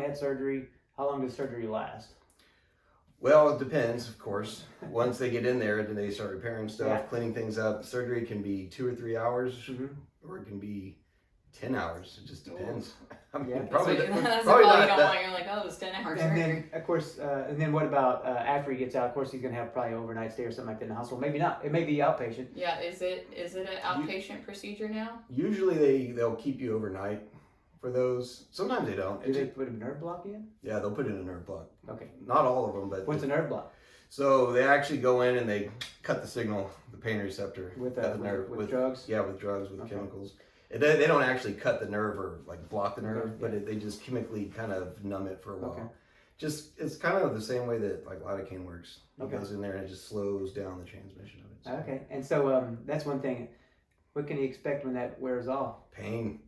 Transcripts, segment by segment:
finally had surgery, how long does surgery last? Well, it depends, of course. Once they get in there, then they start repairing stuff, Yeah. cleaning things up. Surgery can be 2 or 3 hours, Mm-hmm. or it can be 10 hours. It just depends. I mean, Yeah. probably that's not all you don't that. want. You're like, oh, it's 10 hours. And then, of course, and then what about after he gets out? Of course, he's going to have probably overnight stay or something like that in the hospital. Maybe not. It may be outpatient. Yeah, is it an outpatient procedure now? Usually they'll keep you overnight for those. Sometimes they don't. Do they put a nerve block in? Yeah, they'll put in a nerve block. Okay. Not all of them, but What's a nerve block? So they actually go in and they cut the signal, the pain receptor With at the nerve with drugs? Yeah, with drugs, with Okay. chemicals. They don't actually cut the nerve or like block the nerve, Okay, but yeah. they just chemically kind of numb it for a while. Okay. Just it's kind of the same way that like lidocaine works. It Okay. goes in there and it just slows down the transmission of it. So. Okay. And so that's one thing. What can you expect when that wears off? Pain.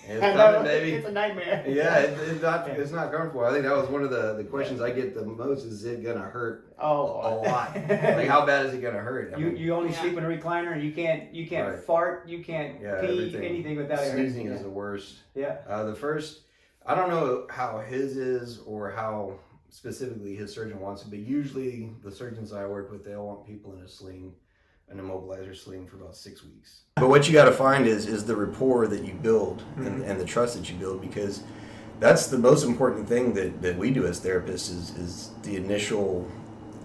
It's I coming, know, baby. it's a nightmare. Yeah, it's not comfortable. I think that was one of the questions I get the most. Is it gonna hurt a lot? Like how bad is it gonna hurt? I mean, You only sleep in a recliner and you can't Right. fart, you can't pee, everything. anything without it Sneezing hurting. is the worst. Yeah. The first, I don't know how his is or how specifically his surgeon wants it, but usually the surgeons I work with, they'll want people in a sling, an immobilizer sling for about 6 weeks. But what you got to find is the rapport that you build and the trust that you build, because that's the most important thing that we do as therapists is the initial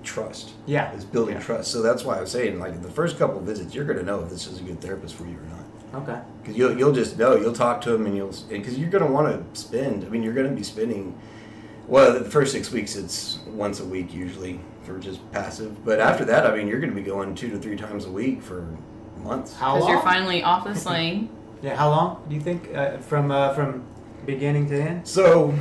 trust. Yeah. Is building Yeah. trust. So that's why I was saying, like, the first couple of visits, you're going to know if this is a good therapist for you or not. Okay. Because you'll just know, you'll talk to them, and because you're going to want to spend. I mean, you're going to be spending. Well, the first 6 weeks, it's once a week usually for just passive. But after that, I mean, you're going to be going 2 to 3 times a week for months. How Because long? you're finally off the sling. Yeah. How long do you think from beginning to end? So,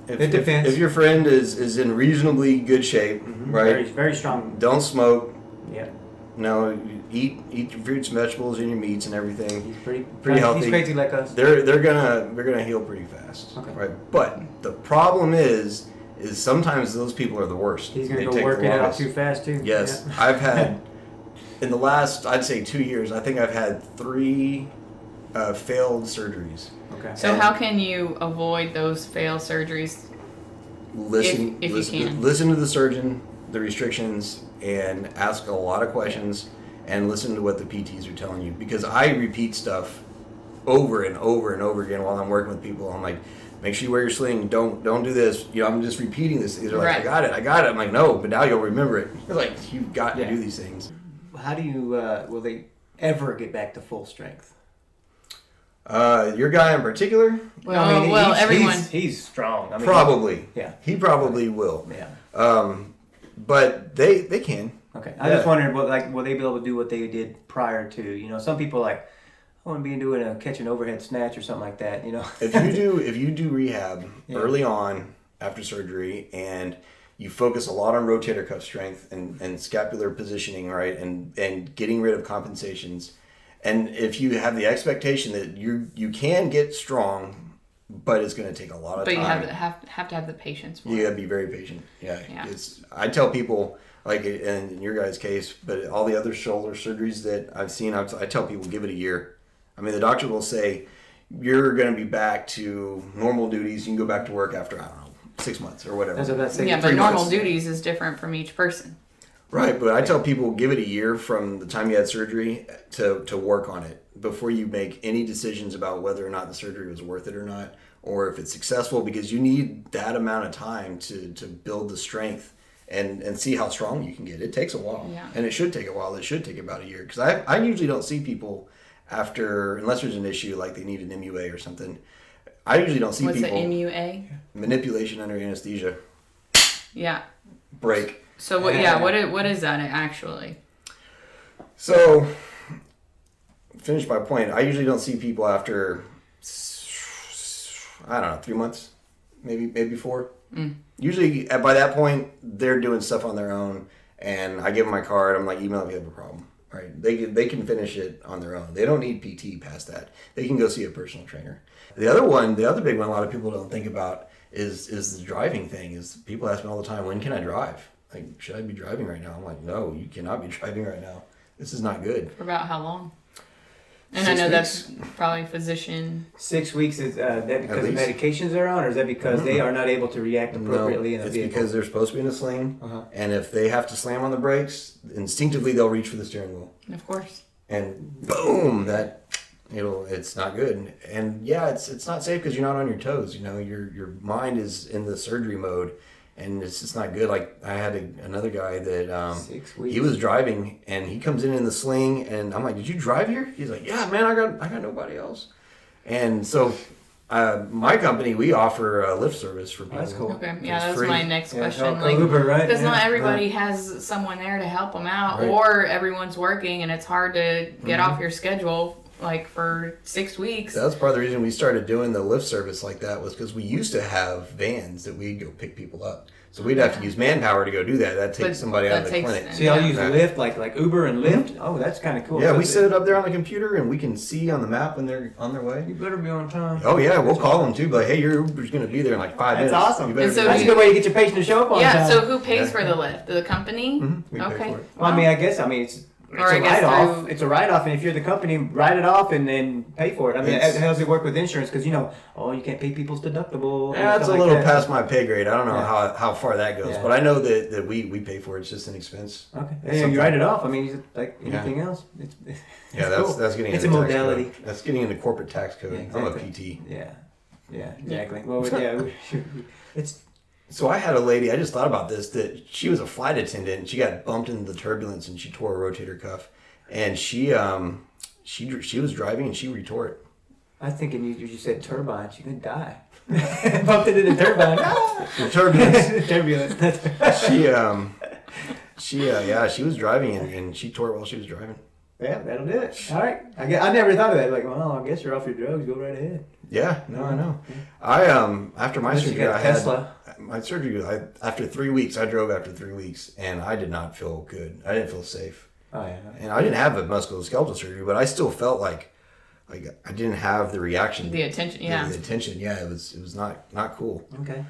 It depends. If your friend is in reasonably good shape, right? Very, very strong. Don't smoke. Yeah. No, you eat your fruits and vegetables and your meats and everything. He's pretty healthy. He's crazy like us. They're gonna heal pretty fast, Okay. right? But the problem is sometimes those people are the worst. He's gonna They go take work the it out longest. too fast too. Yes, Yeah. I've had in the last, I'd say 2 years, I think I've had 3 failed surgeries. Okay. So how can you avoid those failed surgeries? Listen, If you can. listen to the surgeon, the restrictions, and ask a lot of questions, and listen to what the PTs are telling you. Because I repeat stuff over and over and over again while I'm working with people. I'm like, make sure you wear your sling. Don't do this. You know, I'm just repeating this. They're like, Right. I got it. I'm like, no, but now you'll remember it. They're like, you've got to do these things. How do you will they ever get back to full strength? Your guy in particular, Well, everyone. He's strong. I mean, probably. Yeah. He probably will. Yeah. But they can. Okay. I just wondered, will they be able to do what they did prior to? You know, some people I want to be doing a catch an overhead snatch or something like that. You know. If you do rehab early on after surgery and you focus a lot on rotator cuff strength and scapular positioning, right, and getting rid of compensations, and if you have the expectation that you can get strong, but it's going to take a lot of But time. you have to have the patience for You it. got to be very patient. Yeah. Yeah. I tell people, like in your guys' case, but all the other shoulder surgeries that I've seen, I tell people give it a year. I mean, the doctor will say you're going to be back to normal duties. You can go back to work after, I don't know, 6 months or whatever. That's what I say. Yeah, but 3 normal months. duties is different from each person. Right, but I tell people give it a year from the time you had surgery to work on it before you make any decisions about whether or not the surgery was worth it or not, or if it's successful, because you need that amount of time to build the strength and see how strong you can get. It takes a while, Yeah. and it should take a while. It should take about a year, because I usually don't see people after, unless there's an issue like they need an MUA or something. I usually don't see What's people. the MUA? Manipulation under anesthesia. Yeah. Break. So what? Yeah. What is that actually? So, finish my point. I usually don't see people after, I don't know, 3 months, maybe 4. Usually, by that point, they're doing stuff on their own, and I give them my card. I'm like, email if you have a problem. Right? They can finish it on their own. They don't need PT past that. They can go see a personal trainer. The other big one, a lot of people don't think about is the driving thing. Is people ask me all the time, when can I drive? Like, should I be driving right now? I'm like, no, you cannot be driving right now. This is not good. For about how long? And 6 I know weeks? that's probably physician. 6 weeks is that because of least. medications they're on, or is that because they are not able to react appropriately in a it's vehicle? because they're supposed to be in a sling, Uh-huh. and if they have to slam on the brakes, instinctively they'll reach for the steering wheel, Of course. and boom, it's not good. And yeah, it's not safe because you're not on your toes. You know, your mind is in the surgery mode, and it's just not good. Like I had another guy that 6 weeks. he was driving, and he comes in the sling, and I'm like, "Did you drive here?" He's like, "Yeah, man, I got nobody else." And so, my company, we offer a Lyft service for people. That's cool. Okay. Yeah, It's that's free. my next Yeah, question. call Uber, right? Because not Yeah. everybody has someone there to help them out, Right. or everyone's working and it's hard to get off your schedule like for 6 weeks. That's part of the reason we started doing the Lyft service like that was because we used to have vans that we'd go pick people up. So we'd have to use manpower to go do that. That takes But somebody out that of the takes- clinic. So y'all Yeah. use Lyft, like Uber and Lyft? Oh, that's kind of cool. Yeah, So we set it up there on the computer, and we can see on the map when they're on their way. You better be on time. Oh yeah, we'll call them too. But hey, your Uber's gonna be there in like 5 That's minutes. awesome. You better And so be That's a ready. good way to get your patient to show up on Yeah, time. so who pays Yeah. for the Lyft? The company? We pay Okay. for it. Well, I mean, I guess it's Or I a guess write-off. through- It's a write-off, and if you're the company, write it off and then pay for it. I mean, It's- how does it work with insurance? Because you can't pay people's deductible. and Yeah, that's a stuff little like that. past my pay grade. I don't know Yeah. how far that goes, Yeah. but I know that we pay for it. It's just an expense. Okay, It's yeah, you something- write it off. I mean, it's like Yeah. anything else. It's Yeah, cool. that's getting It's into a tax modality. code. That's getting into corporate tax code. Yeah, I'm a exactly. PT. Yeah, exactly. Well, yeah, it's So I had a lady. I just thought about this. That she was a flight attendant. And she got bumped into the turbulence and she tore a rotator cuff. And she was driving and she retore it. I was thinking you said turbine. She could die. Bumped into the turbine. The turbulence. Turbulence. She was driving and she tore it while she was driving. Yeah, that'll do it. All right. I never thought of that. Like, well, I guess you're off your drugs. Go right ahead. Yeah, no, I know. After my Unless you surgery, got I a had Tesla. my surgery. After 3 weeks, I drove after 3 weeks, and I did not feel good. I didn't feel safe, Oh yeah. and I didn't have a musculoskeletal surgery, but I still felt like I didn't have the reaction, The attention, yeah. the attention. Yeah, it was not cool. Okay.